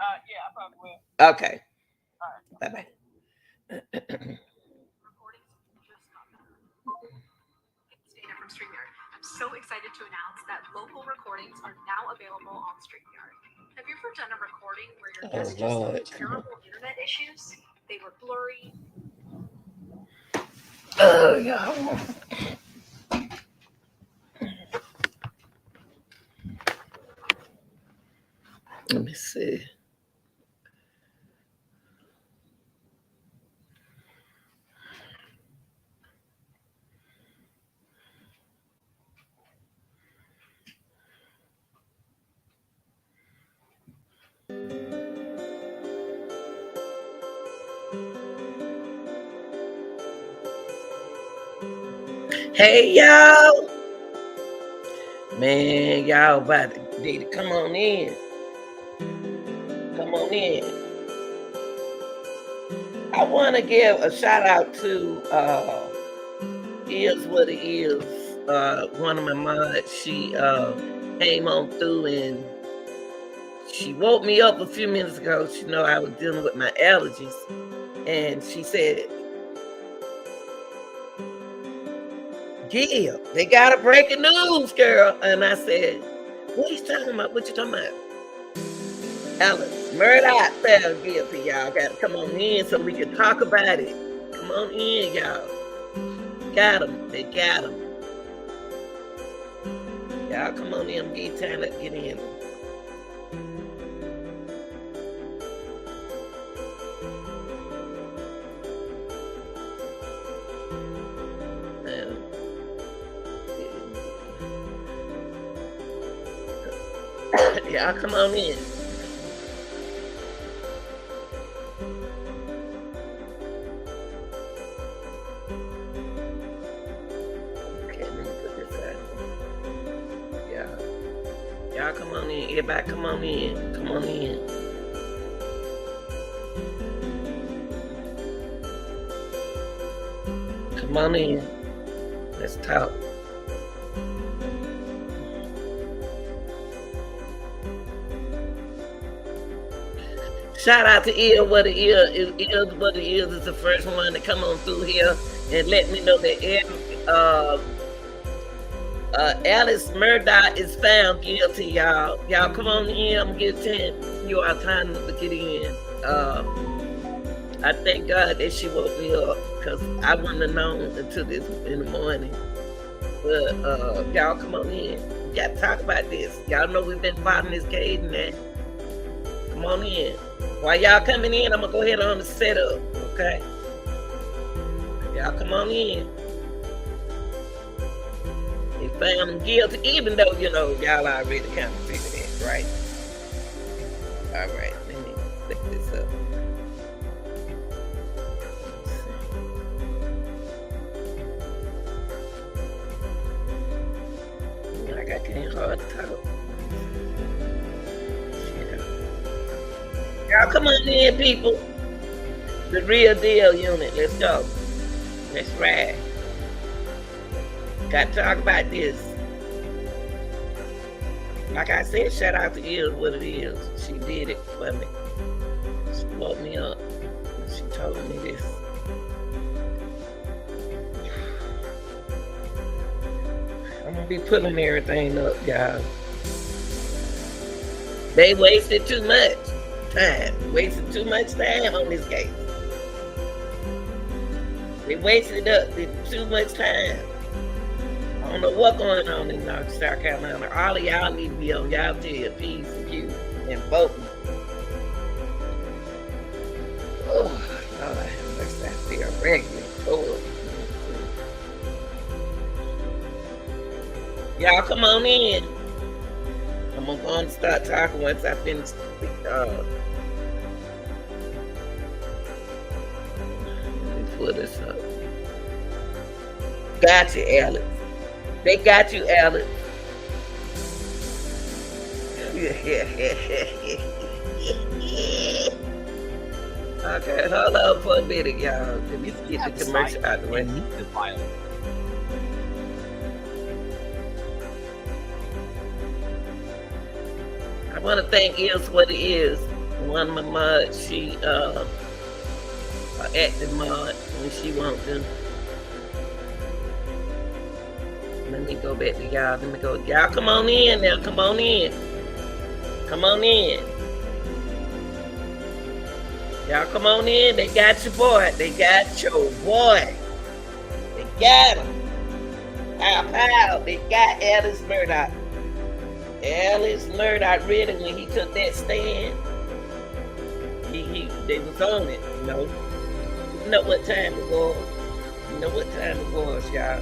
Yeah, I probably will. Okay. All right. Bye bye. Recordings just got better. It's Dana from StreamYard. I'm so excited to announce that local recordings are now available on StreamYard. Have you ever done a recording where your Oh guest just Lord. had terrible internet issues? They were blurry. Oh y'all. Let me see. Hey y'all. Man, y'all about to come on in. Come on in. I want to give a shout out to Is What It Is. One of my mods, she came on through and she woke me up a few minutes ago. She know I was dealing with my allergies. And she said, Gil, they got a breaking news, girl. And I said, what are you talking about? What you talking about? Alice Murdaugh found guilty, y'all. Gotta come on in so we can talk about it. Come on in, y'all. Got him. They got him. Y'all come on in. Give time. Let's get in. Y'all come on in. Okay, let me put this out. Y'all come on in. Everybody come on in. Come on in. Come on in. Let's talk. Shout out to Is What It Is. Is What It Is the first one to come on through here and let me know that Alice Murdaugh is found guilty, y'all. Y'all come on in. I'm getting you all time to get in. I thank God that she woke me up because I wouldn't have known until this in the morning. But y'all come on in. We got to talk about this. Y'all know we've been fighting this case and that. Come on in. While y'all coming in, I'm gonna go ahead on the setup, okay? Y'all come on in. They found him guilty, even though y'all already kind of figured that, right? All right, let me flick this up. Like I can't hard talk. Y'all come on in, people. The real deal unit. Let's go. Let's ride. Got to talk about this. Like I said, shout out to Is What It Is. She did it for me. She woke me up. She told me this. I'm going to be pulling everything up, y'all. They wasted too much time. Wasted too much time on this case. They wasted up too much time. I don't know what's going on in South Carolina. All of y'all need to be on y'all tail, P's and Q's, and voting. Oh, Lord, looks like they're regular. Oh. Y'all come on in. I'm going to start talking once I finish. Let me pull this up. Got you, Alex. They got you, Alex. Okay, hold on for a minute, y'all. Let me get the commercial out of the way. I want to thank Is What It Is one of my mods, she active mod when she want to. Let me go back to y'all. Let me go. Y'all come on in now. Come on in. Come on in. Y'all come on in. They got your boy. They got your boy. They got him. Pow pow. They got Alice Murdaugh. Alice Murdaugh really when he took that stand. He they was on it, you know. You know what time it was. You know what time it was, y'all.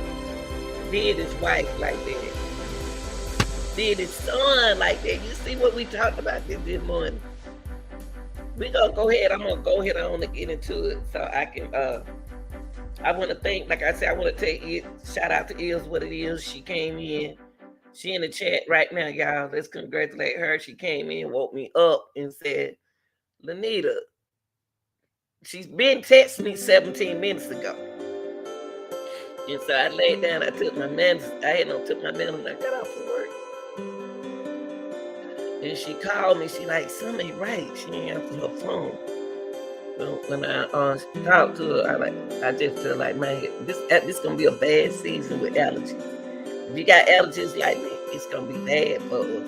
Did his wife like that. Did his son like that. You see what we talked about this morning. We gonna go ahead. I'm gonna go ahead on and get into it so I can I wanna thank, like I said, I wanna take it. Shout out to Is What It Is. She came in. She in the chat right now, y'all. Let's congratulate her. She came in, woke me up, and said, Lanita, she's been texting me 17 minutes ago. And so I laid down, I took my medicine. I had no took my medicine. I got off from work. And she called me. She like, something ain't right. She ain't answer her phone. So when I talked to her, I just feel like, man, this gonna be a bad season with allergies. If you got allergies like me, it's gonna be bad for us.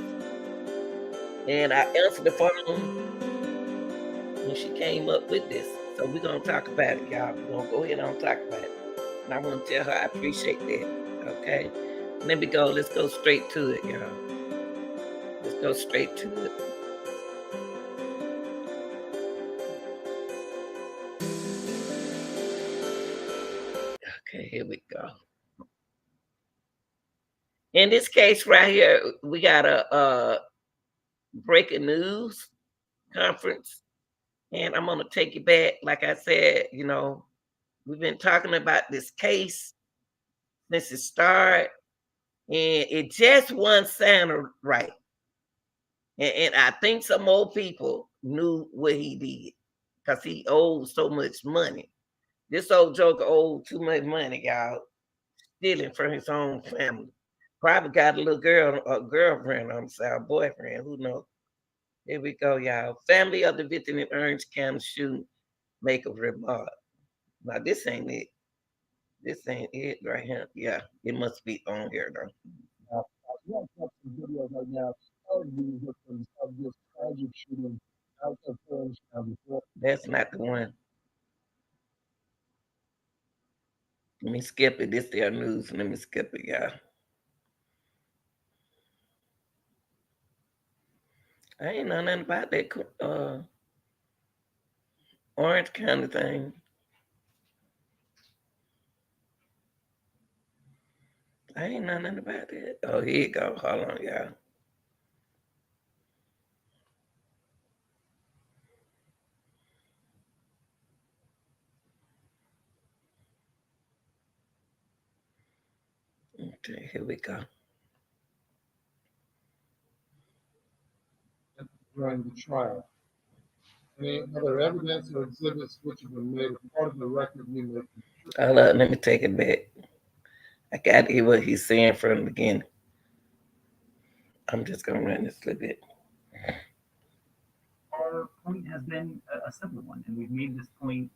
And I answered the phone when she came up with this. So we're gonna talk about it, y'all. We're gonna go ahead and talk about it. And I want to tell her I appreciate that. Okay. Let me go. Let's go straight to it, y'all. Let's go straight to it. Okay, here we go. In this case right here, we got a breaking news conference. And I'm gonna take it back. Like I said, you know, we've been talking about this case since it started, and it just wasn't sounding right. And I think some old people knew what he did because he owed so much money. This old joker owed too much money, y'all, stealing from his own family. Probably got a little girl, a girlfriend, I'm sorry, boyfriend, who knows. Here we go, y'all. Family of the victim in Orange County shooting make a remark. Now, this ain't it. This ain't it right here. Yeah, it must be on here, though. We have some videos right now of the victims of this tragic shooting out of Orange County. That's not the one. Let me skip it. This their news. Let me skip it, y'all. I ain't know nothing about that Orange County thing. I ain't know nothing about that. Oh, here you go. Hold on, y'all. Okay, here we go. During the trial. Any other evidence or exhibits which have been made a part of the record we make. Hold up, let me take it back. I got to hear what he's saying from the beginning. I'm just gonna run this a little bit. Our point has been a simple one, and we've made this point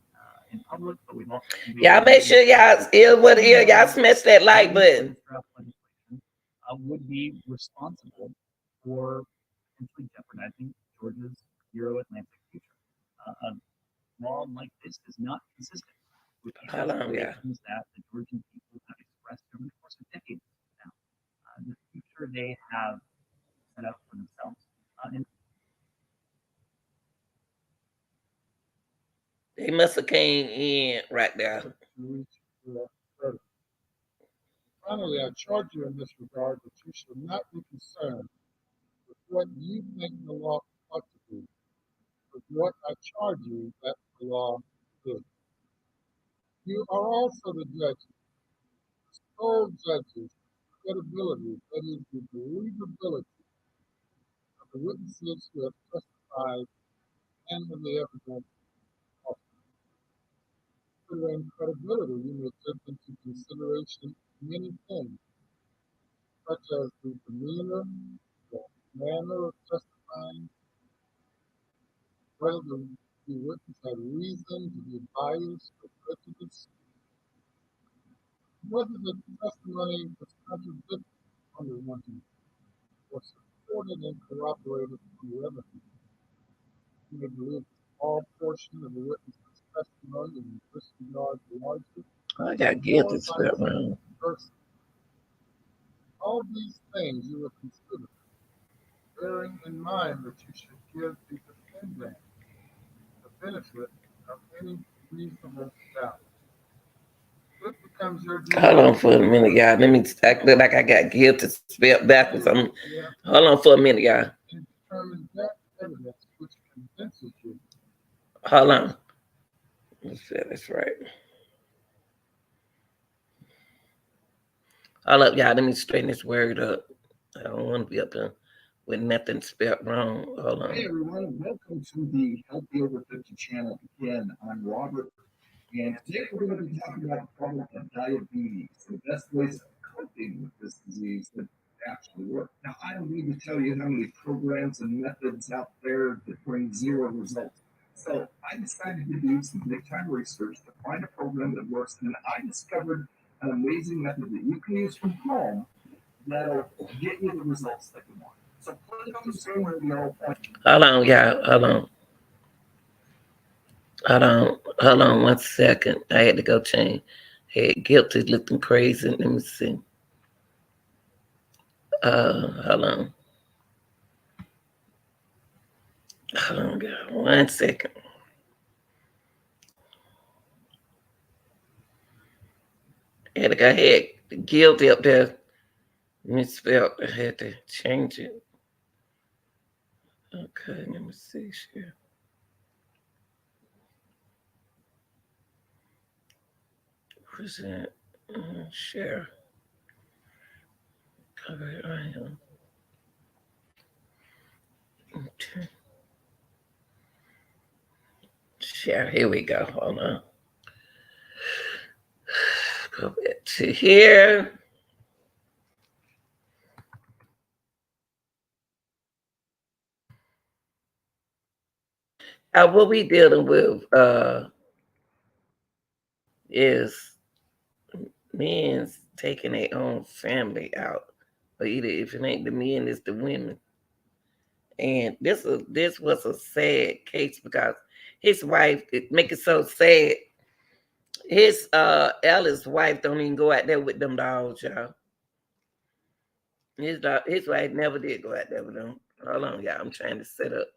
in public, but we've also y'all make sure y'all ear what ear y'all smash that like button. Would be responsible for potentially jeopardizing Georgia's Euro-Atlantic future. A law like this is not consistent with the aspirations that the Georgian people have expressed over the course of decades now. The future they have set up for themselves. They must have came in right there. Finally, I charge you in this regard that you should not be concerned with what you think the law ought to be, but what I charge you that the law is. You are also the judges, the sole judges, credibility, that is the believability of the witnesses who have testified and of the evidence offered. Considering credibility, you may take into consideration many things, such as the demeanor, the manner of testifying, whether the witness had reason to be biased or prejudiced, whether the testimony was contradicted on the one hand or supported and corroborated on the other hand. You may believe all portion of the witness's testimony and disregard the larger I got guilty spelled wrong. person. All these things you will consider, bearing in mind that you should give the defendant the benefit of any reasonable doubt. It becomes your duty. Hold on for a minute, y'all. Let me act like I got guilty spelled backwards. Hold on for a minute, y'all. And determine that evidence which convinces you. Hold on. Let's see, that's right. Hold up, y'all. Let me straighten this word up. I don't want to be up here with nothing spelled wrong. Hold on. Hey everyone, welcome to the Healthy Over 50 channel again. I'm Robert, and today we're going to be talking about the problem of diabetes, the best ways of coping with this disease that actually work. Now, I don't need to tell you how many programs and methods out there that bring zero results. So I decided to do some big time research to find a program that works, and I discovered an amazing method that you can use from home that'll get you the results that you want. So click on the screen where the arrow points. Hold on, y'all. Hold on 1 second. I had to go change. Head guilty looking crazy. Let me see. Hold on. Hold on, y'all. 1 second. Had to go ahead. Guilty up there. Misspelled. I had to change it. Okay, let me see. Share. Where's that? Share. Okay, I am. Okay. Share. Here we go. Hold on. Go back to here. What we dealing with is men's taking their own family out, or either if it ain't the men, it's the women. And this was a sad case because his wife, it make it so sad. His Ella's wife don't even go out there with them dogs, y'all. His wife never did go out there with them. Hold on, y'all. I'm trying to set up.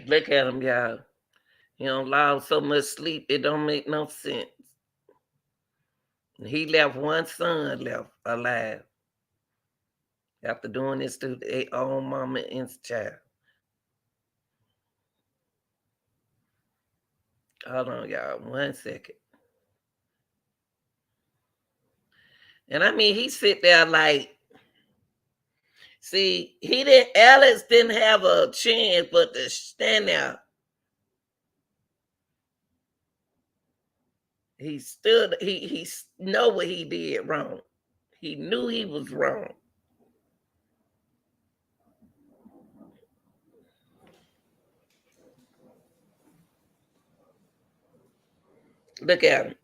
Look at him, y'all. He don't allow so much sleep, it don't make no sense. He left one son left alive after doing this to their own mama and child. Hold on, y'all. 1 second. And I mean, he sit there like, see, Alex didn't have a chance but to stand there. He stood, he know what he did wrong. He knew he was wrong. Look at him.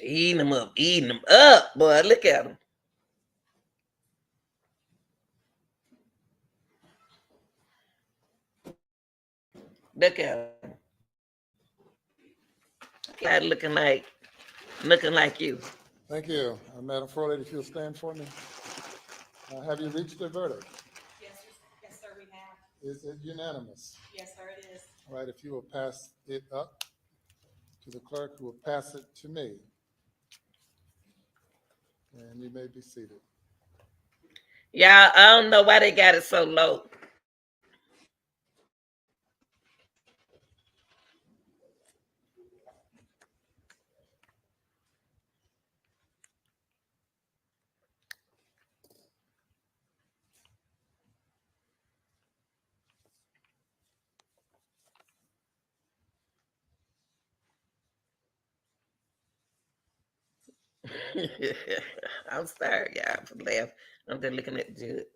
Eating him up, boy. Look at him. Look at him. Guy looking like you. Thank you. Madam Floor Lady, if you'll stand for me. Have you reached a verdict? Yes, sir, we have. Is it unanimous? Yes, sir, it is. All right, if you will pass it up to the clerk, who will pass it to me. And you may be seated. Y'all, I don't know why they got it so low. I'm sorry, y'all, for laughing. I'm just looking at the judge.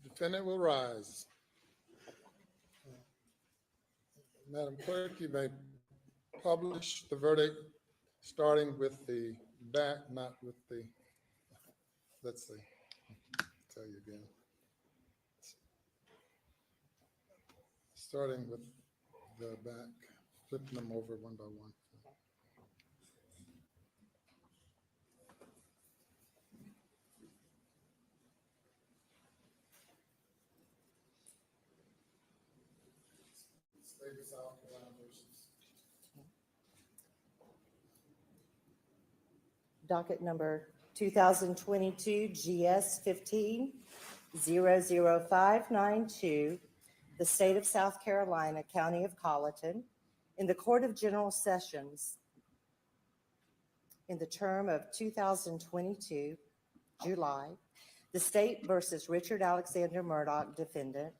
The defendant will rise. Madam Clerk, you may publish the verdict, starting with the back, not with the, let's see, tell you again. Starting with the back, flipping them over one by one. State of South Carolina versus. Docket number 2022 GS 15-00592, the State of South Carolina, County of Colleton, in the Court of General Sessions in the term of 2022, July, the State versus Richard Alexander Murdaugh, defendant,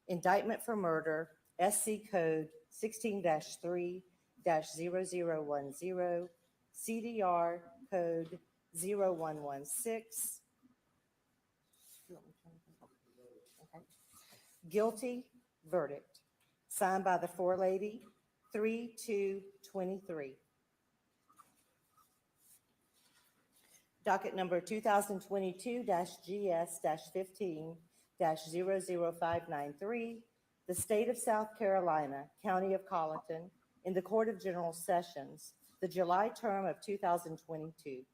indictment for murder, SC Code 16-3-0010, CDR Code 0116. Okay. Guilty verdict. Signed by the forelady, 3/2/23. Docket number 2022-GS-15-00593, the State of South Carolina, County of Colleton, in the Court of General Sessions, the July term of 2022.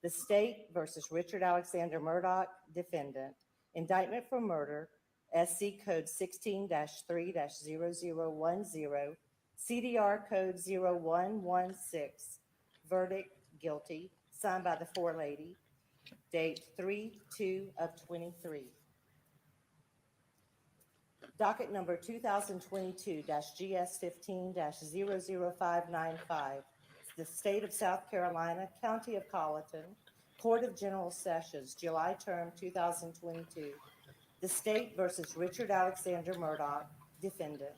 The State versus Richard Alexander Murdaugh, defendant, indictment for murder, SC Code 16-3-0010, CDR Code 0116, verdict guilty, signed by the forelady, date 3/2/23. Docket number 2022-GS-15-00595, the State of South Carolina, County of Colleton, Court of General Sessions, July term 2022. The State versus Richard Alexander Murdaugh, defendant,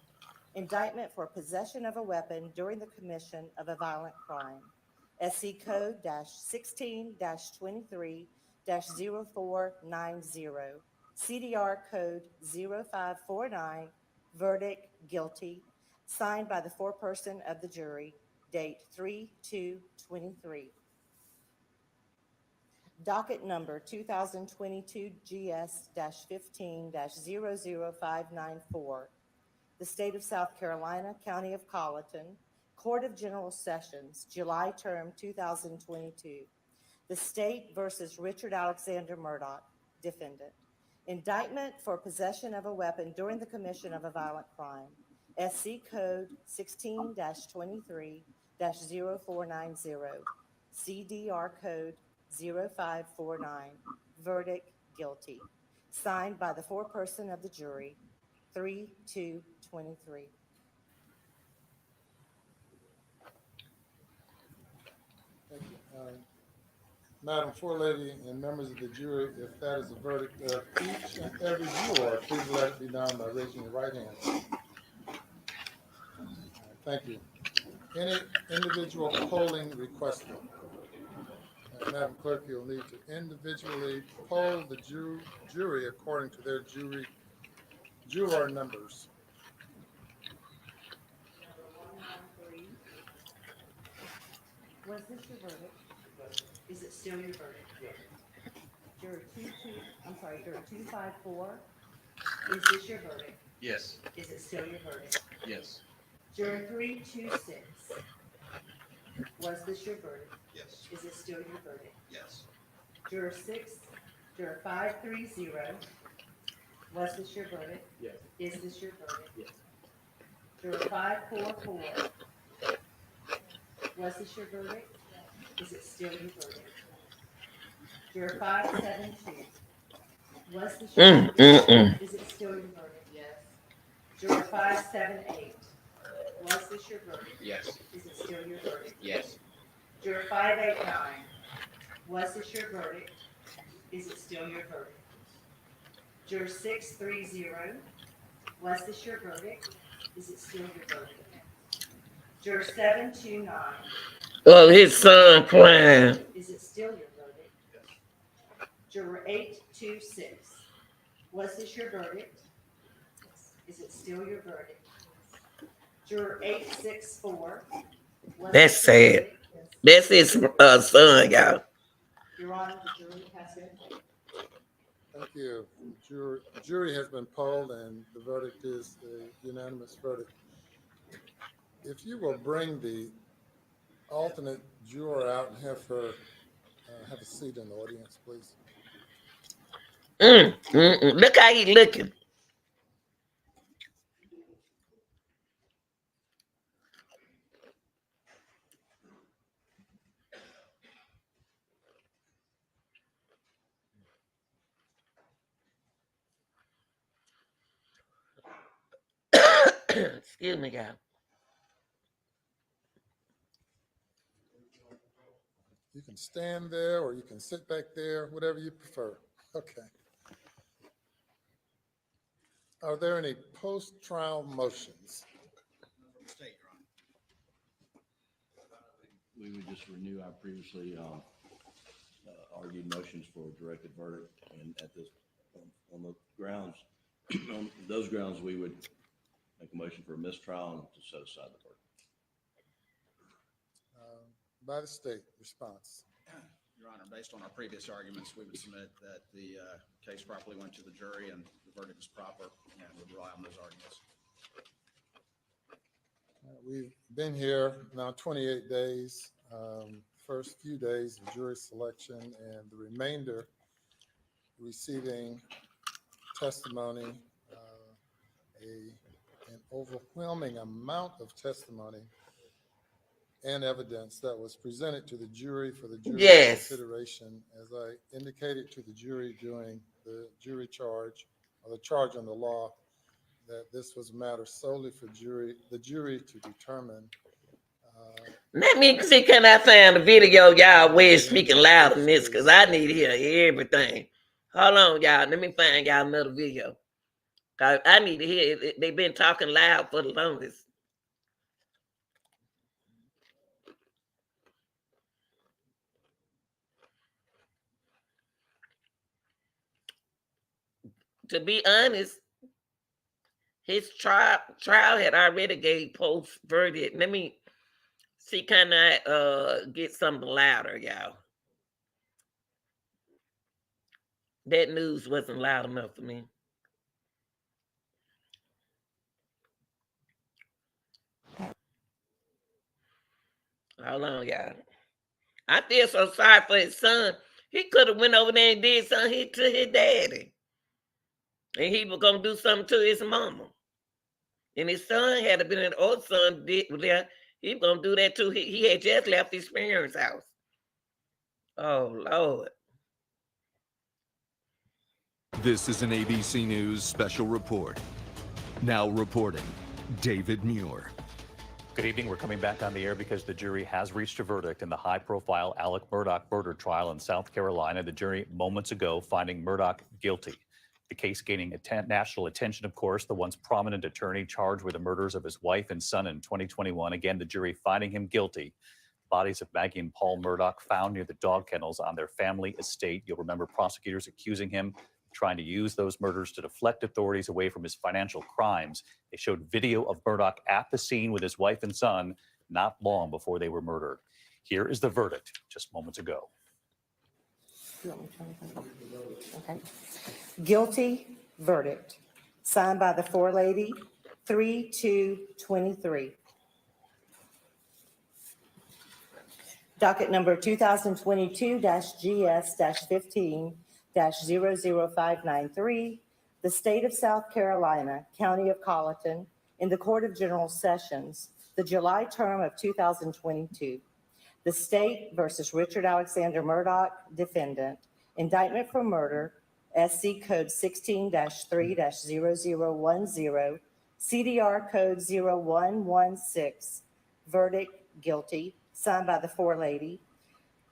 indictment for possession of a weapon during the commission of a violent crime, SC Code -16-23-0490, CDR Code 0549, verdict guilty, signed by the foreperson of the jury, date 3/2/23. Docket number 2022 GS-15-00594, the State of South Carolina, County of Colleton, Court of General Sessions, July term 2022. The State versus Richard Alexander Murdaugh, defendant, indictment for possession of a weapon during the commission of a violent crime, SC Code 16-23-0490, CDR Code 0549, verdict guilty, signed by the foreperson of the jury, 3/2/23. Thank you. Madam Forelady and members of the jury, if that is the verdict of each and every juror, please let it be done by raising your right hand. Thank you. Any individual polling requested? Madam Clerk, you'll need to individually poll the jury according to their juror numbers. Was this your verdict? Is it still your verdict? Yes. Juror 254, is this your verdict? Yes. Is it still your verdict? Yes. Juror 326, was this your verdict? Yes. Is it still your verdict? Yes. Juror 530, was this your verdict? Yes. Is this your verdict? Yes. Juror 544, was this your verdict? Is it still your verdict? Juror 572, was this your verdict? Is it still your verdict? Yes. Juror 578, was this your verdict? Yes. Is it still your verdict? Yes. Juror 589, was this your verdict? Is it still your verdict? Juror 630, was this your verdict? Is it still your verdict? Juror 729, Oh, his son crying. is it still your verdict? Juror 826, was this your verdict? Is it still your verdict? Juror 864, was That's this your sad. verdict? That's his son, y'all. Your Honor, the jury has been. Thank you. Jury has been polled and the verdict is a unanimous verdict. If you will bring the alternate juror out and have her have a seat in the audience, please. Look how he looking. Excuse me, y'all. You can stand there or you can sit back there, whatever you prefer. Okay. Are there any post-trial motions? State, Your Honor. We would just renew our previously argued motions for a directed verdict, and at this, on the grounds, on those grounds, we would make a motion for a mistrial and to set aside the verdict. By the state, response. Your Honor, based on our previous arguments, we would submit that the case properly went to the jury and the verdict is proper, and would rely on those arguments. We've been here now 28 days, first few days of jury selection and the remainder receiving testimony, an overwhelming amount of testimony and evidence that was presented to the jury for the jury's consideration. As I indicated to the jury during the jury charge, or the charge on the law, that this was a matter solely for the jury to determine. Let me see, can I find a video, y'all, where it's speaking loud in this, because I need to hear everything. Hold on, y'all. Let me find y'all another video. Cause I need to hear it. They've been talking loud for the longest. To be honest, his trial had already gave post verdict. Let me see, can I get something louder, y'all? That news wasn't loud enough for me. Hold on, y'all. I feel so sorry for his son. He could have went over there and did something to his daddy. And he was going to do something to his mama. And his son had been an old son, he was going to do that too. He had just left his parents' house. Oh, Lord. This is an ABC News special report. Now reporting, David Muir. Good evening. We're coming back on the air because the jury has reached a verdict in the high-profile Alec Murdaugh murder trial in South Carolina. The jury moments ago finding Murdaugh guilty. The case gaining national attention, of course, the once prominent attorney charged with the murders of his wife and son in 2021. Again, the jury finding him guilty. Bodies of Maggie and Paul Murdaugh found near the dog kennels on their family estate. You'll remember prosecutors accusing him of trying to use those murders to deflect authorities away from his financial crimes. They showed video of Murdaugh at the scene with his wife and son not long before they were murdered. Here is the verdict just moments ago. Okay. Guilty verdict signed by the forelady 3-2-23. Docket number 2022-GS-15-00593, the State of South Carolina, County of Colleton, in the Court of General Sessions, the July term of 2022. The State versus Richard Alexander Murdaugh, defendant. Indictment for murder, SC Code 16-3-0010, CDR Code 0116. Verdict, guilty. Signed by the forelady.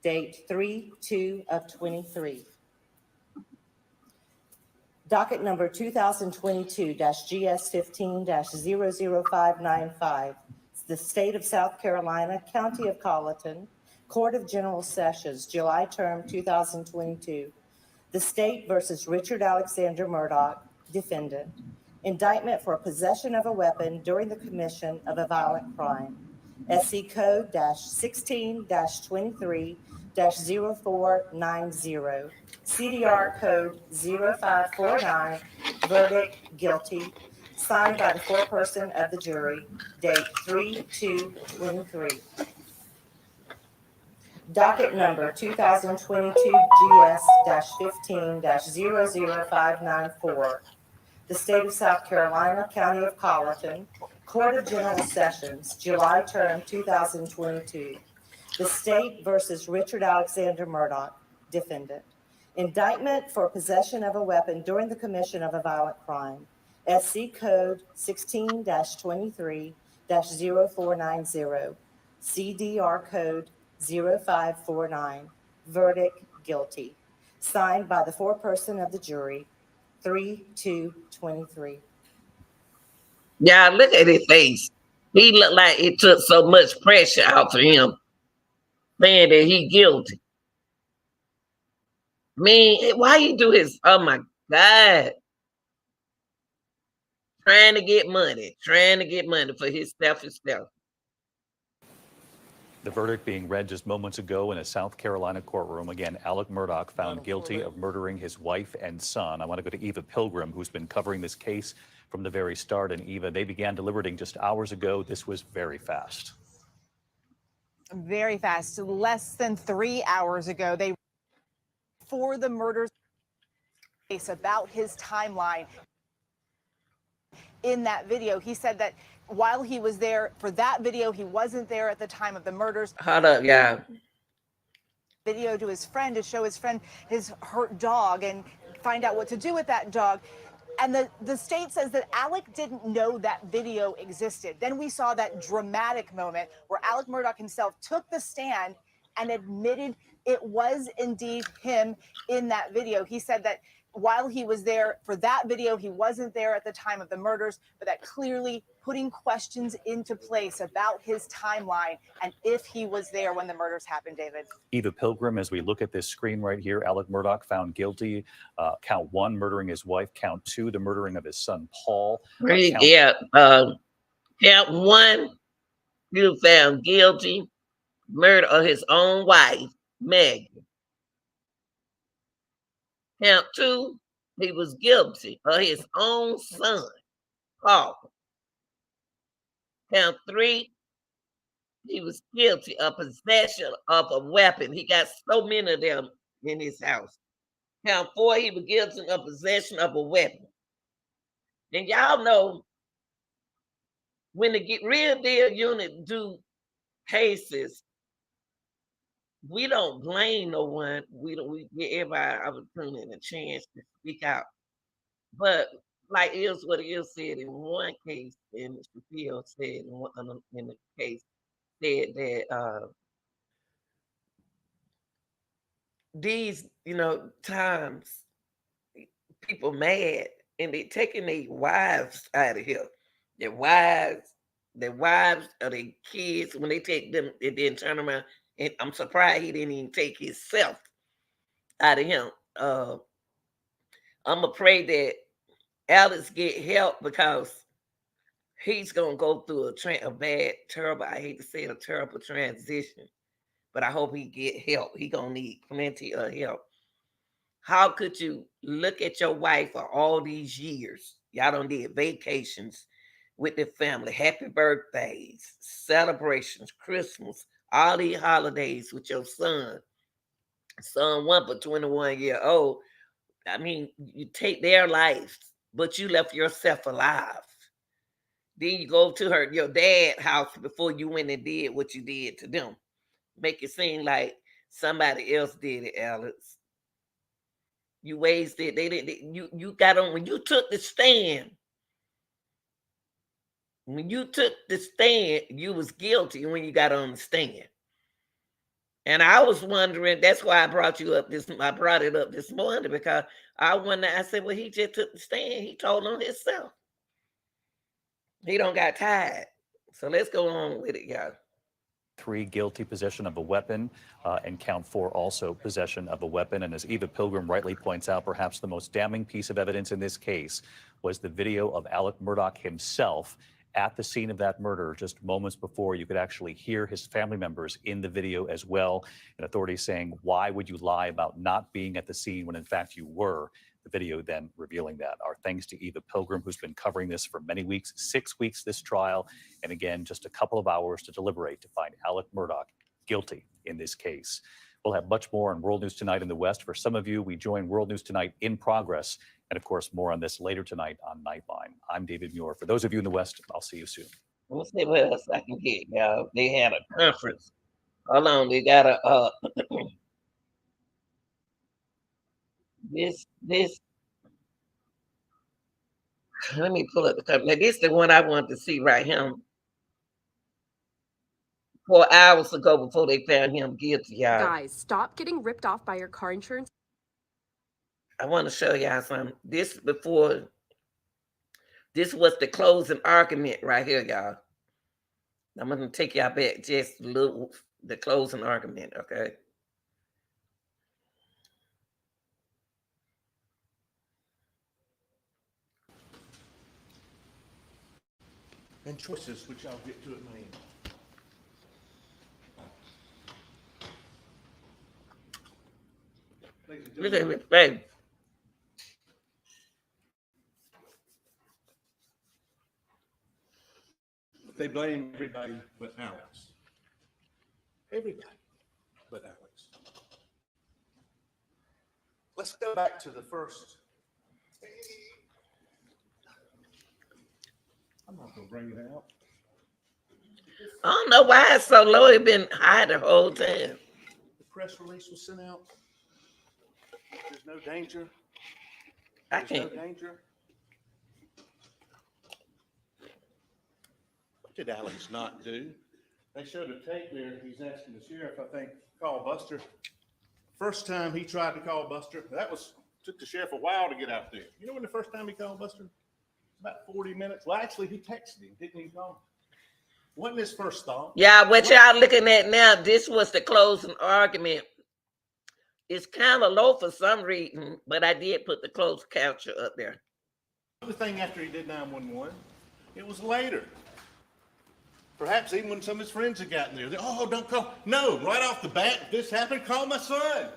Date 3/2 of 23. Docket number 2022-GS15-00595. The State of South Carolina, County of Colleton, Court of General Sessions, July term 2022. The State versus Richard Alexander Murdaugh, defendant. Indictment for possession of a weapon during the commission of a violent crime. SC Code -16-23-0490. CDR Code 0549. Verdict, guilty. Signed by the foreperson of the jury. Date 3/2/23. Docket number 2022-GS-15-00594. The State of South Carolina, County of Colleton, Court of General Sessions, July term 2022. The State versus Richard Alexander Murdaugh, defendant. Indictment for possession of a weapon during the commission of a violent crime. SC Code 16-23-0490. CDR Code 0549. Verdict, guilty. Signed by the foreperson of the jury. 3/2/23. Yeah, look at his face. He looked like it took so much pressure off of him, saying that he guilty. Man, why you do his? Oh my God! Trying to get money for his selfish self. The verdict being read just moments ago in a South Carolina courtroom. Again, Alec Murdaugh found guilty of murdering his wife and son. I want to go to Eva Pilgrim, who's been covering this case from the very start. And Eva, they began deliberating just hours ago. This was very fast. Very fast. Less than 3 hours ago, they for the murders case about his timeline. In that video, he said that while he was there for that video, he wasn't there at the time of the murders. Hold up, y'all. Video to his friend to show his friend his hurt dog and find out what to do with that dog. And the state says that Alec didn't know that video existed. Then we saw that dramatic moment where Alec Murdaugh himself took the stand and admitted it was indeed him in that video. He said that while he was there for that video, he wasn't there at the time of the murders, but that clearly putting questions into place about his timeline and if he was there when the murders happened, David. Eva Pilgrim, as we look at this screen right here, Alec Murdaugh found guilty. Count 1, murdering his wife. Count 2, the murdering of his son, Paul. Count 1, he was found guilty, murder of his own wife, Meg. Count 2, he was guilty of his own son, Paul. Count 3, he was guilty of possession of a weapon. He got so many of them in his house. Count 4, he was guilty of possession of a weapon. And y'all know when the real deal unit do cases, we don't blame no one. We give everybody opportunity and a chance to speak out. But like is what is said in one case, and Mr. Peel said in the case, said that these, times people mad and they taking their wives out of here. Their wives or their kids, when they take them, they then turn around. And I'm surprised he didn't even take himself out of him. I'm afraid that Alex get help because he's gonna go through a bad, terrible. I hate to say it, a terrible transition, but I hope he get help. He gonna need plenty of help. How could you look at your wife for all these years? Y'all done did vacations with the family, happy birthdays, celebrations, Christmas, all these holidays with your son one for 21 year old. I mean, you take their life, but you left yourself alive. Then you go to your dad's house before you went and did what you did to them. Make it seem like somebody else did it, Alex. You wasted. They didn't. You got on when you took the stand. When you took the stand, you was guilty when you got on the stand. And I was wondering, that's why I brought you up this. I brought it up this morning because I wonder. I said, well, he just took the stand. He told on himself. He don't got tired. So let's go on with it, y'all. 3 guilty possession of a weapon, and count 4 also possession of a weapon. And as Eva Pilgrim rightly points out, perhaps the most damning piece of evidence in this case was the video of Alec Murdaugh himself at the scene of that murder just moments before. You could actually hear his family members in the video as well, and authorities saying, why would you lie about not being at the scene when in fact you were? The video then revealing that. Our thanks to Eva Pilgrim, who's been covering this for many weeks, 6 weeks this trial, and again, just a couple of hours to deliberate to find Alec Murdaugh guilty in this case. We'll have much more on World News Tonight in the West. For some of you, we join World News Tonight in progress. And of course, more on this later tonight on Nightline. I'm David Muir. For those of you in the West, I'll see you soon. Let's see what else I can get, y'all. They had a conference. Hold on, they got a this. Let me pull up the cover. Now, this is the one I wanted to see right here. 4 hours ago before they found him guilty, y'all. Guys, stop getting ripped off by your car insurance. I want to show y'all something. This was the closing argument right here, y'all. I'm going to take y'all back just a little, the closing argument, okay? And choices, which I'll get to at my end. Look at his face. They blame everybody but Alex. Everybody but Alex. Let's go back to the first. I'm not going to bring it out. I don't know why it's so low. It's been high the whole time. The press release was sent out. There's no danger. I There's can't. no danger. What did Alex not do? They showed a tape there. He's asking the sheriff, I think, call Buster. First time he tried to call Buster, took the sheriff a while to get out there. You know when the first time he called Buster? About 40 minutes. Well, actually, he texted him, didn't he, call him? Wasn't his first thought. Yeah, what y'all looking at now, this was the closing argument. It's kind of low for some reason, but I did put the closed capture up there. The thing after he did 911, it was later. Perhaps even when some of his friends had gotten there. Oh, don't call. No, right off the bat, if this happened, call my son.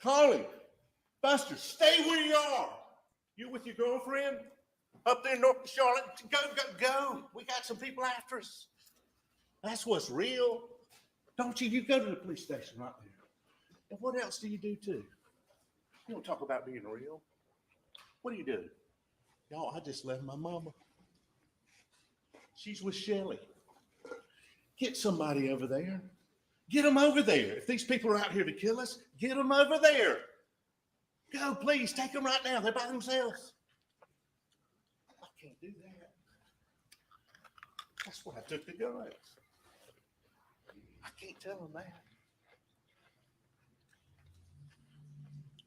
Call him. Buster, stay where you are. You with your girlfriend up there in North Charlotte? Go. We got some people after us. That's what's real. Don't you? You go to the police station right there. And what else do you do too? You don't talk about being real. What do you do? Y'all, I just left my mama. She's with Shelly. Get somebody over there. Get them over there. If these people are out here to kill us, get them over there. Go, please, take them right now. They're by themselves. I can't do that. That's why I took the guns. I can't tell them that.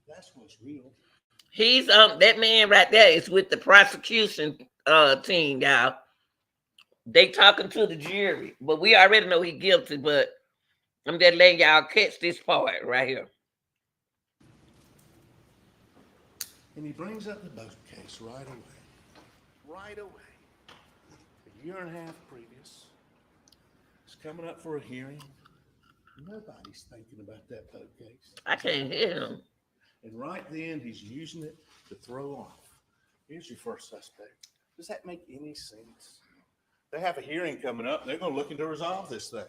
That's what's real. He's that man right there is with the prosecution team, y'all. They talking to the jury, but we already know he's guilty, but I'm just letting y'all catch this part right here. And he brings up the boat case right away. Right away. A year and a half previous. It's coming up for a hearing. Nobody's thinking about that boat case. I can't hear him. And right then, he's using it to throw off. Here's your first suspect. Does that make any sense? They have a hearing coming up. They're going to look into resolve this thing.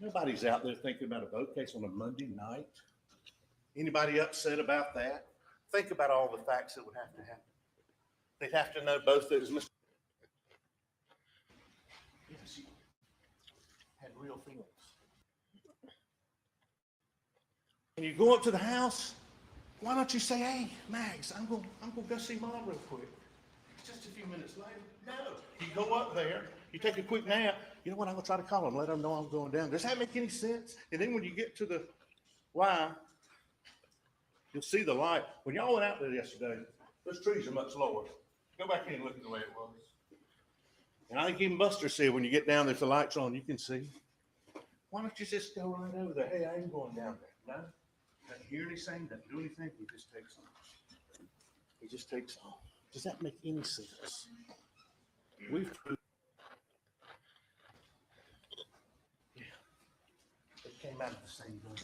Nobody's out there thinking about a vote case on a Monday night. Anybody upset about that? Think about all the facts that would have to happen. They'd have to know both that it was Mr. Yes, he had real feelings. And you go up to the house, why don't you say, hey, Mags, I'm going to go see Mom real quick. Just a few minutes later. No. You go up there, you take a quick nap. You know what? I'm going to try to call him, let him know I'm going down. Does that make any sense? And then when you get to the line, you'll see the light. When y'all went out there yesterday, those trees are much lower. Go back in and look at the way it was. And I think even Buster said when you get down there, if the light's on, you can see. Why don't you just go right over there? Hey, I ain't going down there. No. Doesn't hear anything, doesn't do anything. He just takes off. He just takes off. Does that make any sense? We've yeah. It came out of the same gun.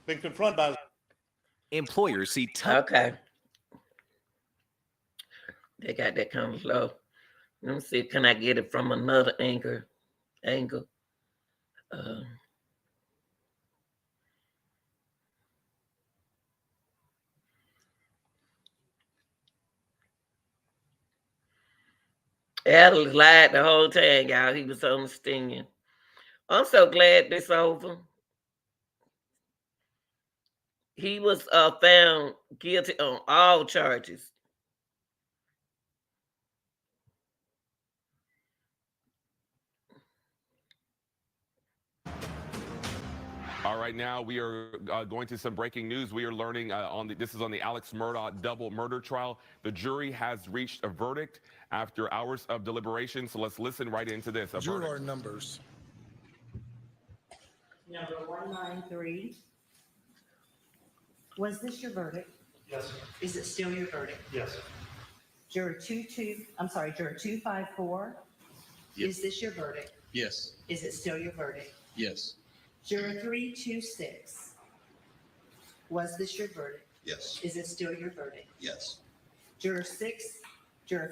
Been confronted by employers see tough. Okay. They got that kind of low. Let me see. Can I get it from another angle? Adams lied the whole time, y'all. He was on the stinging. I'm so glad this over. He was found guilty on all charges. All right, now we are going to some breaking news. We are learning this is on the Alex Murdaugh double murder trial. The jury has reached a verdict after hours of deliberation. So let's listen right into this. Juror numbers. Number 193. Was this your verdict? Yes, sir. Is it still your verdict? Yes, sir. Juror 254. Yep. Is this your verdict? Yes. Is it still your verdict? Yes. Juror 326. Was this your verdict? Yes. Is it still your verdict? Yes. Juror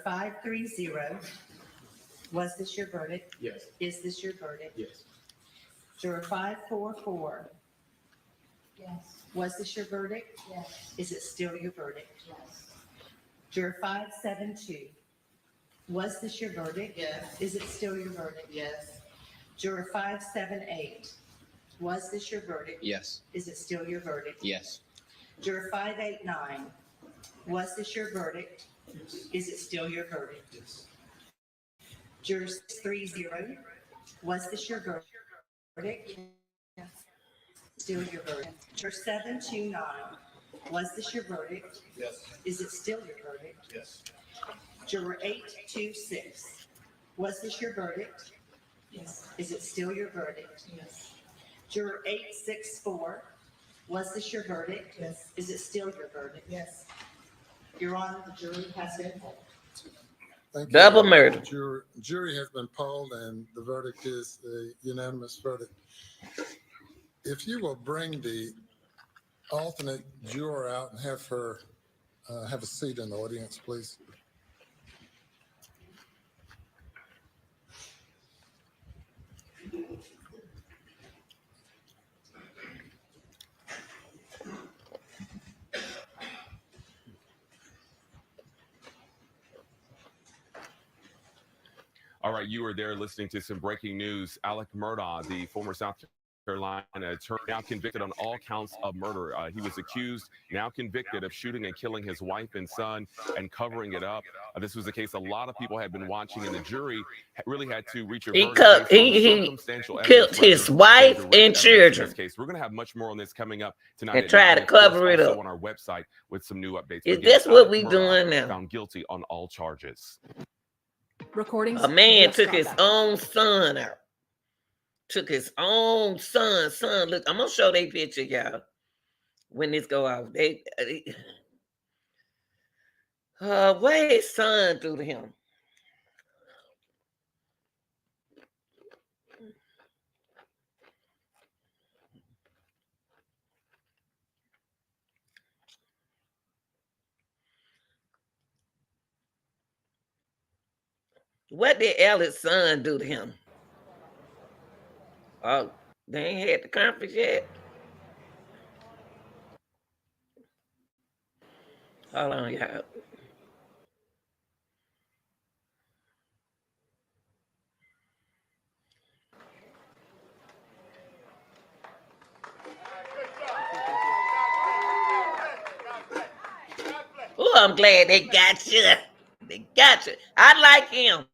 530. Was this your verdict? Yes. Is this your verdict? Yes. Juror 544. Yes. Was this your verdict? Yes. Is it still your verdict? Yes. Juror 572. Was this your verdict? Yes. Is it still your verdict? Yes. Juror 578. Was this your verdict? Yes. Is it still your verdict? Yes. Juror 589. Was this your verdict? Is it still your verdict? Yes. Juror 630. Was this your verdict? Yes. Still your verdict. Juror 729. Was this your verdict? Yes. Is it still your verdict? Yes. Juror 826. Was this your verdict? Yes. Is it still your verdict? Yes. Juror 864. Was this your verdict? Yes. Is it still your verdict? Yes. Your Honor, the jury has been polled. Thank you. Double murder. Jury has been polled and the verdict is a unanimous verdict. If you will bring the alternate juror out and have her have a seat in the audience, please. All right, you are there listening to some breaking news. Alec Murdaugh, the former South Carolina attorney, now convicted on all counts of murder. He was accused, now convicted of shooting and killing his wife and son and covering it up. This was a case a lot of people had been watching, and the jury really had to reach a verdict. He killed his wife and children. This case. We're going to have much more on this coming up tonight. And try to cover it up on our website with some new updates. Is this what we doing now? Found guilty on all charges. Recordings. A man took his own son out. Took his own son. Look, I'm gonna show they picture, y'all. When this go out, what his son do to him? What did Alec's son do to him? Oh, they ain't had the conference yet. Hold on, y'all. Oh, I'm glad they got you. They got you. I like him.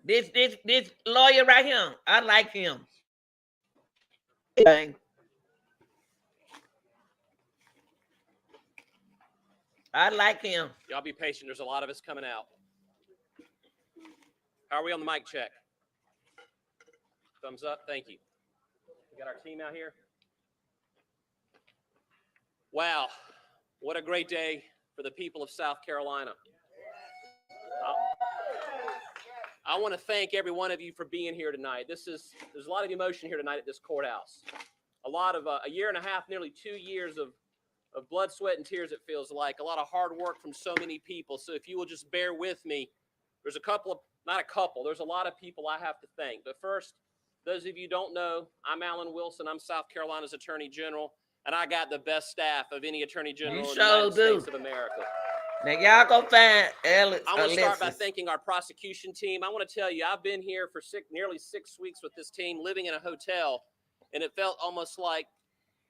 This lawyer right here. I like him. I like him. Y'all be patient. There's a lot of us coming out. How are we on the mic check? Thumbs up. Thank you. We got our team out here. Wow. What a great day for the people of South Carolina. I want to thank every one of you for being here tonight. There's a lot of emotion here tonight at this courthouse. A lot of a year and a half, nearly 2 years of blood, sweat, and tears, it feels like. A lot of hard work from so many people. So if you will just bear with me, there's there's a lot of people I have to thank. But first, those of you who don't know, I'm Alan Wilson. I'm South Carolina's Attorney General, and I got the best staff of any Attorney General in the United States of America. Now, y'all go find Alex. I want to start by thanking our prosecution team. I want to tell you, I've been here for nearly 6 weeks with this team, living in a hotel, and it felt almost like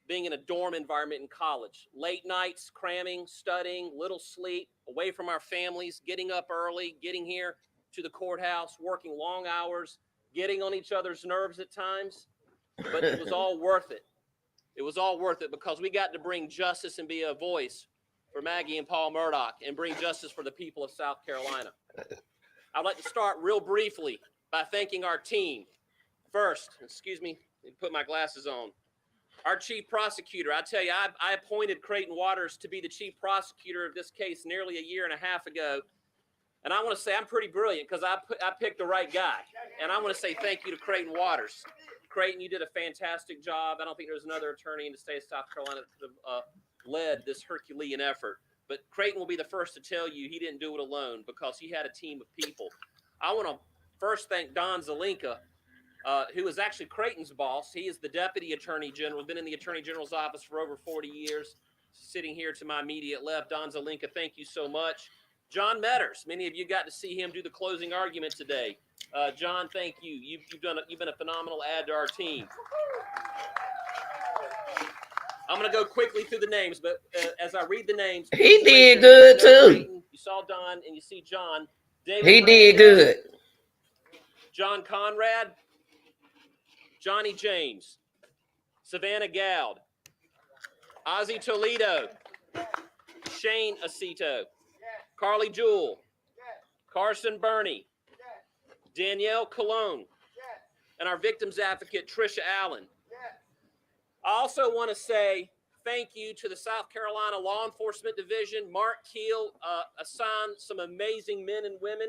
being in a dorm environment in college. Late nights, cramming, studying, little sleep, away from our families, getting up early, getting here to the courthouse, working long hours, getting on each other's nerves at times. But it was all worth it. It was all worth it because we got to bring justice and be a voice for Maggie and Paul Murdaugh and bring justice for the people of South Carolina. I'd like to start real briefly by thanking our team. First, excuse me, let me put my glasses on. Our chief prosecutor, I tell you, I appointed Creighton Waters to be the chief prosecutor of this case nearly a year and a half ago. And I want to say I'm pretty brilliant because I picked the right guy. And I want to say thank you to Creighton Waters. Creighton, you did a fantastic job. I don't think there's another attorney in the state of South Carolina that could have led this Herculean effort. But Creighton will be the first to tell you he didn't do it alone because he had a team of people. I want to first thank Don Zelinka, who is actually Creighton's boss. He is the deputy attorney general, been in the attorney general's office for over 40 years. Sitting here to my immediate left, Don Zelinka, thank you so much. John Metters, many of you got to see him do the closing argument today. John, thank you. You've been a phenomenal add to our team. I'm going to go quickly through the names, but as I read the names, he did good too. Creighton, you saw Don and you see John. David he did good. John Conrad, Johnny James, Savannah Gowd, Ozzie Toledo, Shane Acito, Carly Jewell, Carson Burney, Danielle Colon, and our victims advocate, Trisha Allen. I also want to say thank you to the South Carolina Law Enforcement Division. Mark Keel assigned some amazing men and women.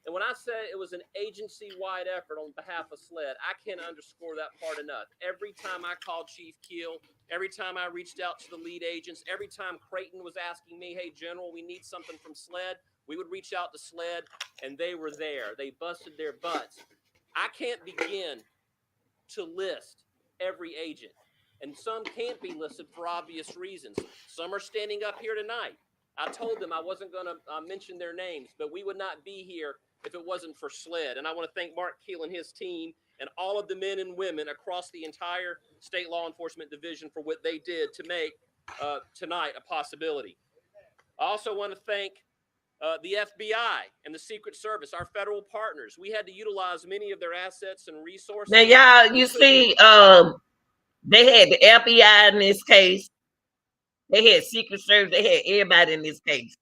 And when I say it was an agency-wide effort on behalf of SLED, I can't underscore that part enough. Every time I called Chief Keel, every time I reached out to the lead agents, every time Creighton was asking me, hey, General, we need something from SLED, we would reach out to SLED, and they were there. They busted their butts. I can't begin to list every agent, and some can't be listed for obvious reasons. Some are standing up here tonight. I told them I wasn't going to mention their names, but we would not be here if it wasn't for SLED. And I want to thank Mark Keel and his team and all of the men and women across the entire state law enforcement division for what they did to make tonight a possibility. I also want to thank the FBI and the Secret Service, our federal partners. We had to utilize many of their assets and resources. Now, y'all, you see, they had the FBI in this case. They had Secret Service. They had everybody in this case.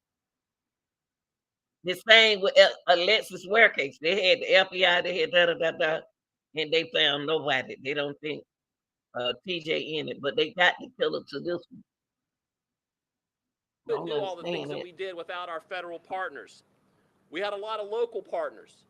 The same with Alexis Ware case. They had the FBI. They had da-da-da-da, and they found nobody. They don't think TJ in it, but they got the killer to this one. We couldn't do all the things that we did without our federal partners. We had a lot of local partners.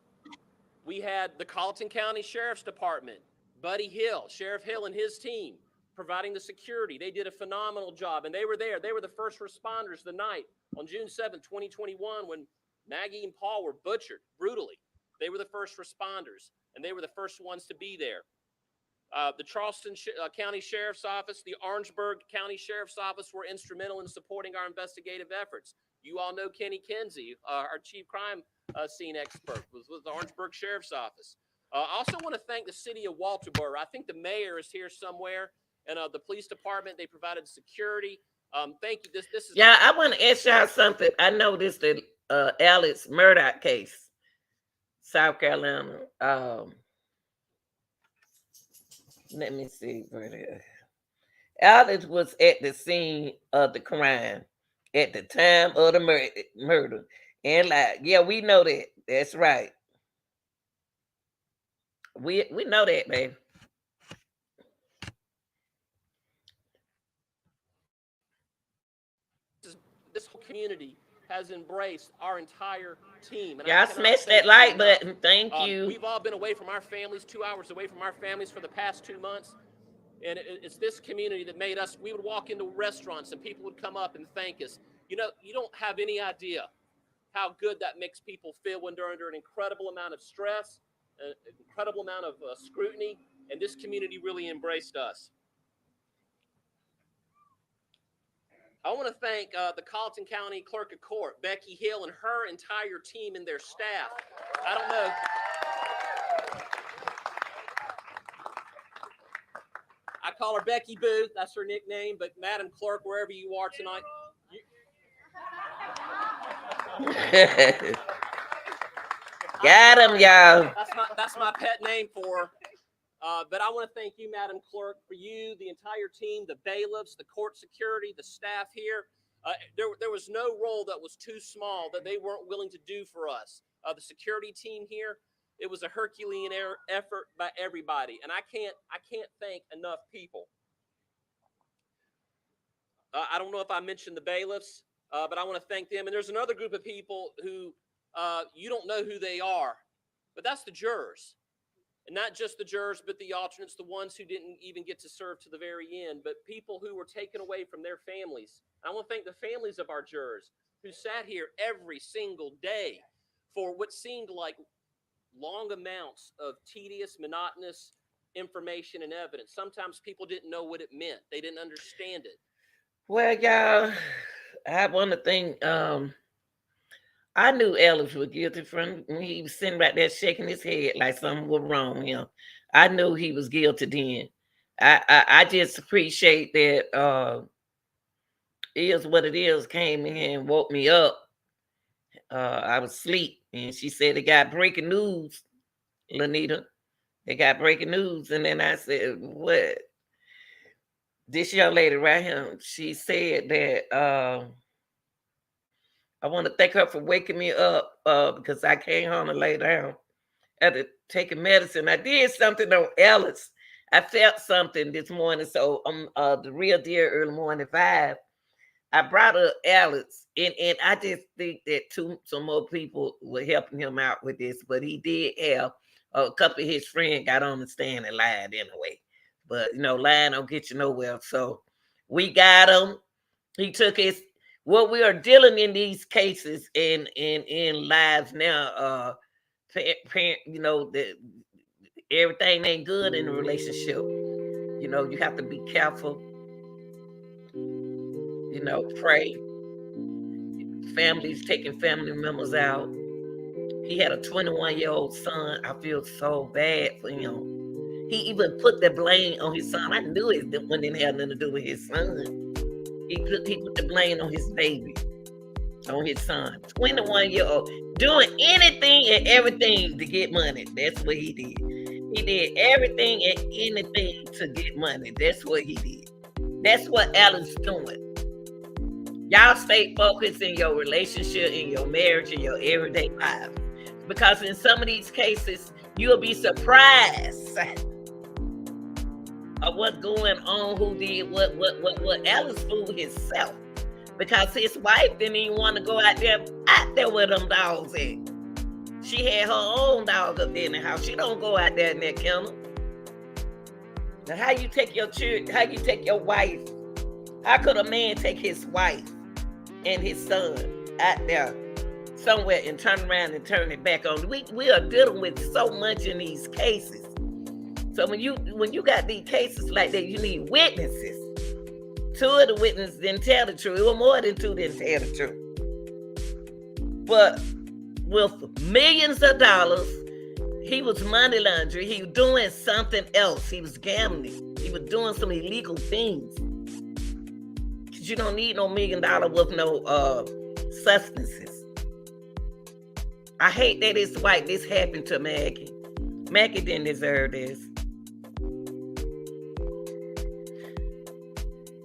We had the Colleton County Sheriff's Department, Buddy Hill, Sheriff Hill and his team, providing the security. They did a phenomenal job, and they were there. They were the first responders the night on June 7th, 2021, when Maggie and Paul were butchered brutally. They were the first responders, and they were the first ones to be there. The Charleston County Sheriff's Office, the Orangeburg County Sheriff's Office were instrumental in supporting our investigative efforts. You all know Kenny Kinsey, our chief crime scene expert, was with the Orangeburg Sheriff's Office. I also want to thank the city of Walterboro. I think the mayor is here somewhere, and the police department, they provided security. Thank you. This is. Yeah, I want to ask y'all something. I noticed the Alex Murdaugh case, South Carolina. Let me see where it is. Alex was at the scene of the crime at the time of the murder. And like, yeah, we know that. That's right. We know that, baby. This whole community has embraced our entire team. Y'all smash that like button. Thank you. We've all been away from our families, 2 hours away from our families for the past 2 months. And it's this community that made us, we would walk into restaurants and people would come up and thank us. You know, you don't have any idea how good that makes people feel when they're under an incredible amount of stress, an incredible amount of scrutiny, and this community really embraced us. I want to thank the Colleton County Clerk of Court, Becky Hill, and her entire team and their staff. I don't know. I call her Becky Booth. That's her nickname. But Madam Clerk, wherever you are tonight. Got him, y'all. That's my pet name for her. But I want to thank you, Madam Clerk, for you, the entire team, the bailiffs, the court security, the staff here. There was no role that was too small that they weren't willing to do for us. The security team here, it was a Herculean effort by everybody, and I can't thank enough people. I don't know if I mentioned the bailiffs, but I want to thank them. And there's another group of people who you don't know who they are, but that's the jurors. And not just the jurors, but the alternates, the ones who didn't even get to serve to the very end, but people who were taken away from their families. I want to thank the families of our jurors who sat here every single day for what seemed like long amounts of tedious, monotonous information and evidence. Sometimes people didn't know what it meant. They didn't understand it. Well, y'all, I want to thank, I knew Alex was guilty from when he was sitting right there shaking his head like something was wrong with him. I knew he was guilty then. I just appreciate that Is What It Is came in and woke me up. I was asleep, and she said they got breaking news, Lanita. They got breaking news. And then I said, what? This young lady right here, she said that I want to thank her for waking me up because I came home and lay down after taking medicine. I did something on Ellis. I felt something this morning. So the Real Deal Early Morning 5, I brought up Alex, and I just think that some more people were helping him out with this, but he did have a couple of his friends got on the stand and lied anyway. But, you know, lying don't get you nowhere. So we got him. He took his, what we are dealing in these cases in lives now, you know, that everything ain't good in a relationship. You know, you have to be careful. You know, pray. Families taking family members out. He had a 21-year-old son. I feel so bad for him. He even put the blame on his son. I knew it didn't have nothing to do with his son. He put the blame on his baby, on his son. 21-year-old, doing anything and everything to get money. That's what he did. He did everything and anything to get money. That's what he did. That's what Alan's doing. Y'all stay focused in your relationship, in your marriage, in your everyday life. Because in some of these cases, you'll be surprised of what's going on, who did what Alice fooled himself. Because his wife didn't even want to go out there with them dogs at. She had her own dog up there in the house. She don't go out there in that kennel. Now, how you take your children, how you take your wife? How could a man take his wife and his son out there somewhere and turn around and turn it back on. We are dealing with so much in these cases. So when you got these cases like that, you need witnesses. 2 of the witnesses didn't tell the truth. It was more than 2 didn't tell the truth. But with millions of dollars, he was money laundering. He was doing something else. He was gambling. He was doing some illegal things. Because you don't need no $1 million with no substances. I hate that it's white. This happened to Maggie. Maggie didn't deserve this.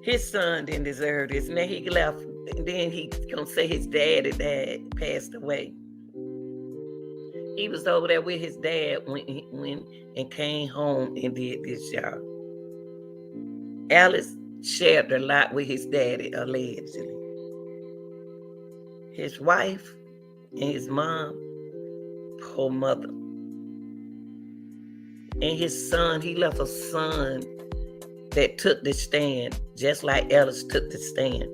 His son didn't deserve this. And then he left. And then he's going to say his daddy passed away. He was over there with his dad when and came home and did this job. Alice shared a lot with his daddy, allegedly. His wife and his mom, poor mother. And his son, he left a son that took the stand, just like Alice took the stand.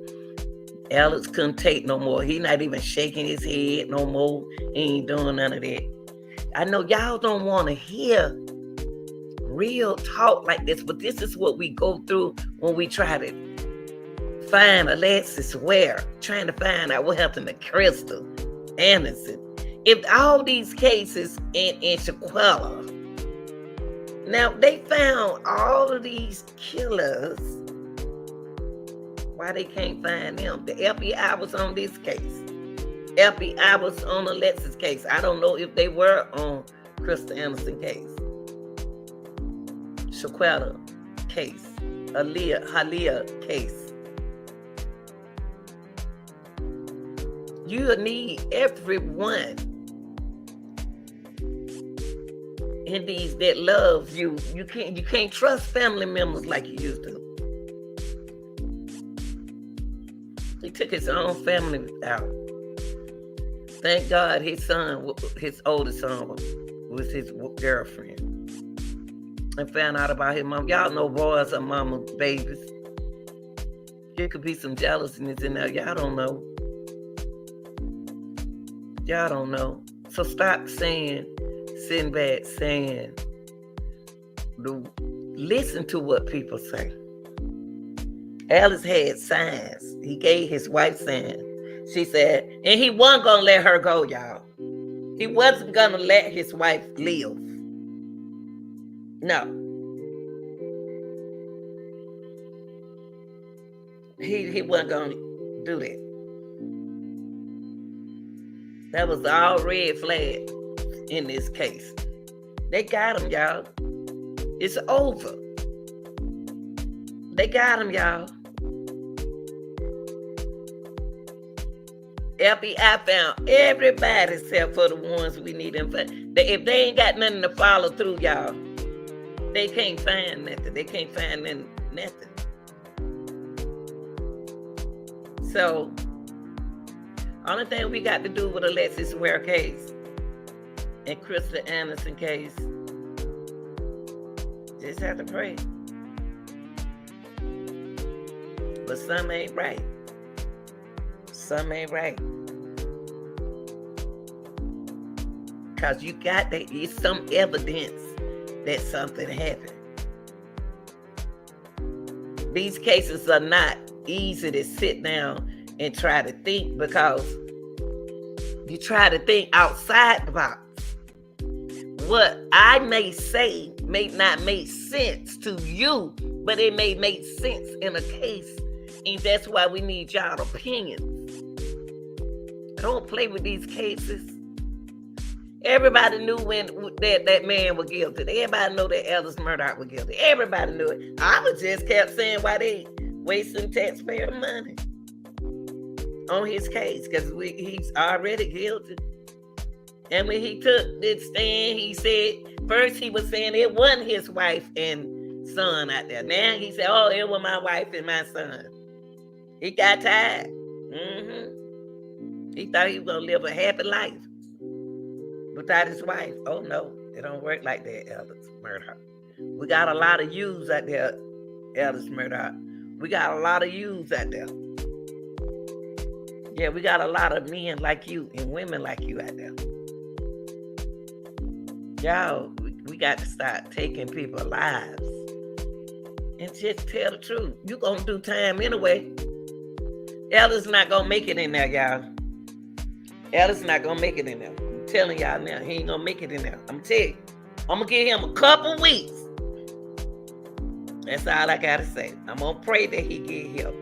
Alice couldn't take no more. He not even shaking his head no more. He ain't doing none of that. I know y'all don't want to hear real talk like this, but this is what we go through when we try to find Alexis Ware, trying to find out what happened to Crystal Anderson. If all these cases in Shaquella, now they found all of these killers, why they can't find them? The FBI was on this case. FBI was on Alexis case. I don't know if they were on Crystal Anderson case. Shaquella case. Halia case. You need everyone in these that love you. You can't trust family members like you used to. He took his own family out. Thank God his son, his oldest son, was his girlfriend. And found out about his mom. Y'all know boys are mama's babies. There could be some jealousness in there. Y'all don't know. Y'all don't know. So stop sitting back saying, listen to what people say. Alice had signs. He gave his wife signs. She said, and he wasn't going to let her go, y'all. He wasn't going to let his wife live. No. He wasn't going to do that. That was all red flag in this case. They got him, y'all. It's over. They got him, y'all. FBI found everybody except for the ones we need them for. If they ain't got nothing to follow through, y'all, they can't find nothing. They can't find nothing. So, only thing we got to do with Alexis Ware case and Crystal Anderson case, just have to pray. But some ain't right. Some ain't right. Because you got that, it's some evidence that something happened. These cases are not easy to sit down and try to think, because you try to think outside the box. What I may say may not make sense to you, but it may make sense in a case, and that's why we need y'all opinions. Don't play with these cases. Everybody knew when that man was guilty. Everybody knew that Ellis Murdaugh was guilty. Everybody knew it. I was just kept saying why they wasting taxpayer money on his case, because he's already guilty. And when he took this stand, he said, first he was saying it wasn't his wife and son out there. Now he said, oh, it was my wife and my son. He got tired. He thought he was going to live a happy life without his wife. Oh, no. It don't work like that, Ellis Murdaugh. We got a lot of yous out there, Ellis Murdaugh. We got a lot of yous out there. Yeah, we got a lot of men like you and women like you out there. Y'all, we got to start taking people's lives and just tell the truth. You gonna do time anyway. Ella's not gonna make it in there, y'all. Ella's not gonna make it in there. I'm telling y'all now, he ain't gonna make it in there. I'm telling you, I'm gonna give him a couple weeks. That's all I gotta say. I'm gonna pray that he get help.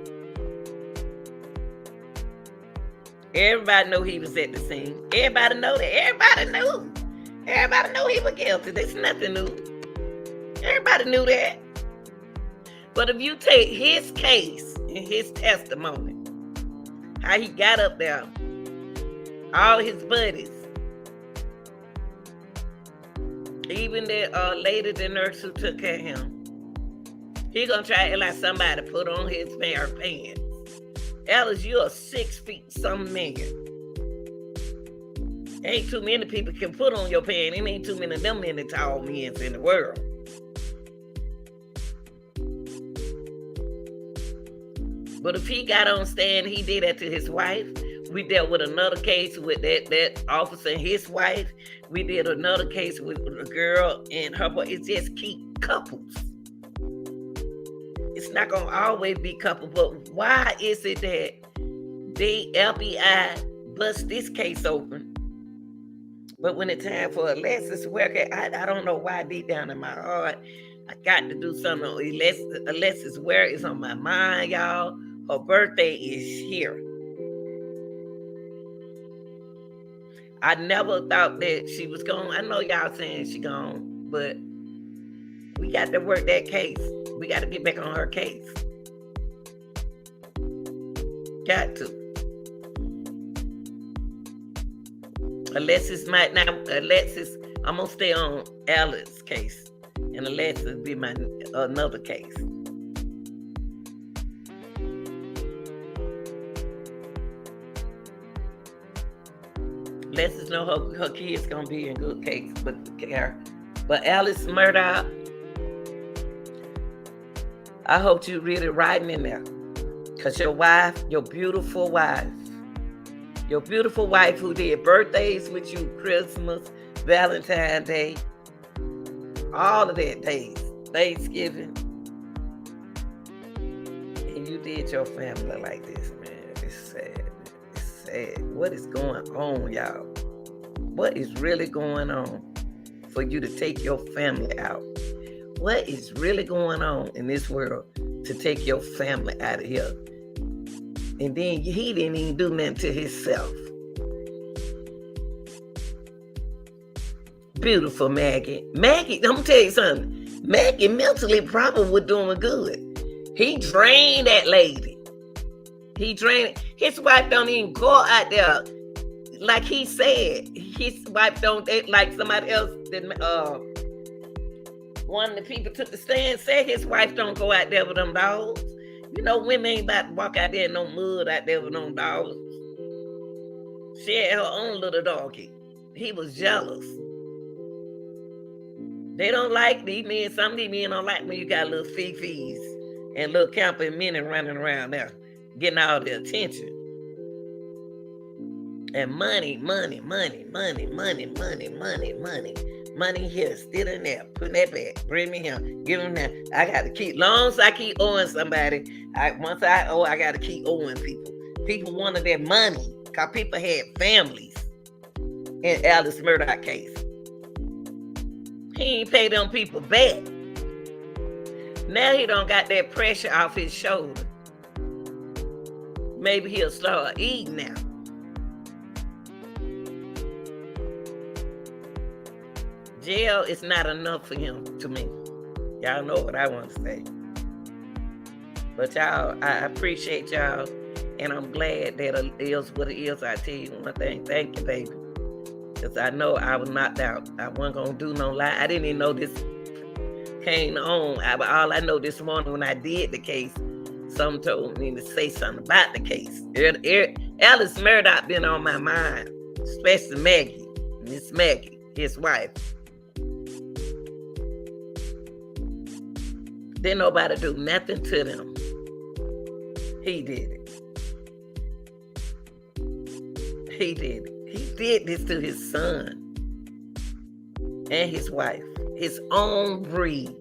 Everybody know he was at the scene. Everybody know that. Everybody knew. Everybody knew he was guilty. There's nothing new. Everybody knew that. But if you take his case and his testimony, how he got up there, all his buddies, even the lady, the nurse who took care of him, he gonna try to like somebody put on his pair of pants. Alice, you're 6 feet some man. Ain't too many people can put on your pants. Ain't too many of them many tall men in the world. But if he got on stand, he did that to his wife. We dealt with another case with that officer and his wife. We did another case with a girl and her boy. It's just keep couples. It's not going to always be couple, but why is it that the FBI bust this case open? But when it's time for Alexis Ware, I don't know why deep down in my heart, I got to do something. Alexis Ware is on my mind, y'all. Her birthday is here. I never thought that she was gone. I know y'all saying she gone, but we got to work that case. We got to get back on her case. Got to. Alexis might not. Alexis, I'm gonna stay on Alex's case, and Alexis be my another case. Alexis know her kids gonna be in good case, but Alice Murdaugh, I hope you read it right in there. Because your wife, your beautiful wife who did birthdays with you, Christmas, Valentine's Day, all of that days, Thanksgiving, and you did your family like this, man. It's sad. It's sad. What is going on, y'all? What is really going on for you to take your family out? What is really going on in this world to take your family out of here? And then he didn't even do nothing to himself. Beautiful Maggie. Maggie, I'm gonna tell you something. Maggie mentally probably was doing good. He drained that lady. He drained. His wife don't even go out there. Like he said, his wife don't, like somebody else didn't, one of the people took the stand, said his wife don't go out there with them dogs. You know, women ain't about to walk out there in no mud out there with them dogs. She had her own little doggy. He was jealous. They don't like these men. Some of these men don't like when you got little fifis and little camping men running around there, getting all the attention. And money here, still in there, putting that back, bring me here, give him that. I got to keep, long as I keep owing somebody, once I owe, I got to keep owing people. People wanted their money, because people had families in Alice Murdaugh case. He ain't paid them people back. Now he don't got that pressure off his shoulder. Maybe he'll start eating now. Jail is not enough for him, to me. Y'all know what I want to say. But y'all, I appreciate y'all, and I'm glad that it is what it is. I tell you one thing, thank you, baby. Because I know I was knocked out. I wasn't going to do no lie. I didn't even know this came on. All I know this morning when I did the case, someone told me to say something about the case. Alice Murdaugh been on my mind, especially Maggie, Miss Maggie, his wife. Didn't nobody do nothing to them. He did it. He did it. He did this to his son and his wife, his own breed.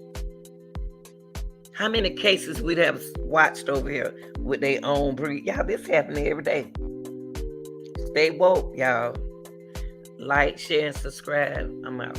How many cases we'd have watched over here with their own breed? Y'all, this happening every day. Stay woke, y'all. Like, share, and subscribe. I'm out.